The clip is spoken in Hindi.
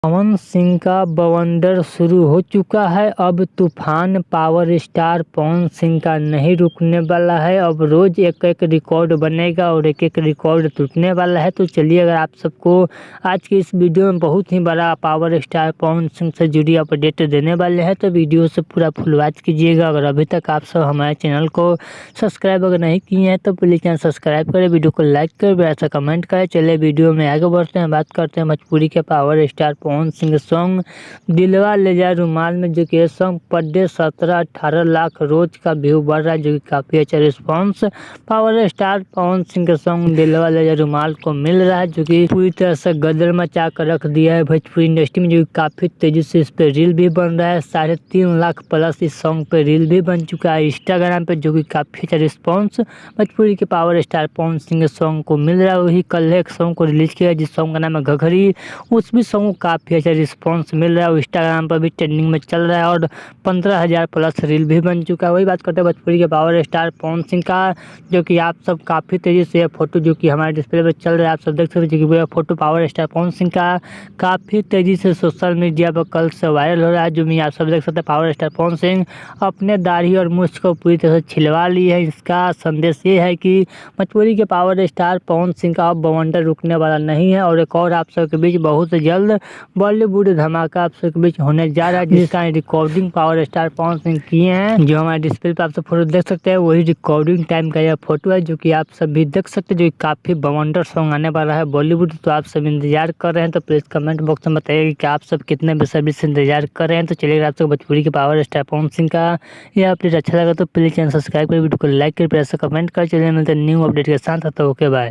पवन सिंह का बवंडर शुरू हो चुका है। अब तूफान पावर स्टार पवन सिंह का नहीं रुकने वाला है। अब रोज एक एक रिकॉर्ड बनेगा और एक एक रिकॉर्ड टूटने वाला है। तो चलिए, अगर आप सबको आज की इस वीडियो में बहुत ही बड़ा पावर स्टार पवन सिंह से जुड़ी अपडेट देने वाले हैं, तो वीडियो से पूरा फुल वॉच कीजिएगा। अगर अभी तक आप सब हमारे चैनल को सब्सक्राइब अगर नहीं किए हैं तो प्लीज़ चैनल सब्सक्राइब करें, वीडियो को लाइक करें, ऐसा कमेंट करें। चलिए वीडियो में आगे बढ़ते हैं, बात करते हैं भोजपुरी के power star Pawan Singh song दिलवा ले जाए रुमाल में, जो कि सॉन्ग पर डे 17-18 लाख रोज का व्यू बढ़ रहा है, जो कि काफ़ी अच्छा response power star Pawan Singh के सॉन्ग दिलवा ले जाए रुमाल को मिल रहा है, जो कि पूरी तरह से गदर मचा कर रख दिया है भोजपुरी इंडस्ट्री में, जो कि काफ़ी तेजी से इस पर रील भी बन रहा है। 3.5 लाख प्लस इस सॉन्ग पे रील भी बन चुका है इंस्टाग्राम पे, जो कि काफ़ी अच्छा रिस्पॉन्स भोजपुरी के पावर स्टार पवन सिंह के सॉन्ग को मिल रहा है। वही कल एक सॉन्ग को रिलीज किया जिस सॉन्ग का नाम है घघरी, उस भी सॉन्ग को काफ़ी अच्छा रिस्पॉन्स मिल रहा है। इंस्टाग्राम पर भी ट्रेंडिंग में चल रहा है और 15,000 प्लस रील भी बन चुका है। वही बात करते हैं भोजपुरी के पावर स्टार पवन सिंह का, जो कि आप सब काफ़ी तेज़ी से फोटो जो कि हमारे डिस्प्ले पर चल रहा है, आप सब देख सकते हैं, जो कि photo power star Pawan Singh का काफ़ी तेज़ी से सोशल मीडिया पर कल से वायरल हो रहा है। जो भी आप सब देख सकते हैं, पावर स्टार पवन सिंह अपने दाढ़ी और मूंछ को पूरी तरह से छिलवा ली है। इसका संदेश ये है कि भोजपुरी के पावर स्टार पवन सिंह का अब बवंडर रुकने वाला नहीं है। और एक और आप सबके बीच बहुत जल्द बॉलीवुड धमाका आप सबके बीच होने जा रहा है, जिसका recording power star Pawan Singh किए हैं। जो हमारे डिस्प्ले पर आप सब फोटो देख सकते हैं, वही रिकॉर्डिंग टाइम का यह फोटो है, जो कि आप सब भी देख सकते हैं, जो काफ़ी बवंडर सॉन्ग आने वाला है बॉलीवुड। तो आप सब इंतजार कर रहे हैं, तो प्लीज़ कमेंट बॉक्स में बताइए कि आप सब कितने बेसब्री से इंतजार कर रहे हैं। तो चलिए, आप सब भोजपुरी के पावर स्टार पवन सिंह का यह अपडेट अच्छा लगा तो प्लीज़ चैनल सब्सक्राइब कर, वीडियो को लाइक कर, ऐसा कमेंट कर। चलिए मिलते हैं न्यू अपडेट के साथ। तो ओके बाय।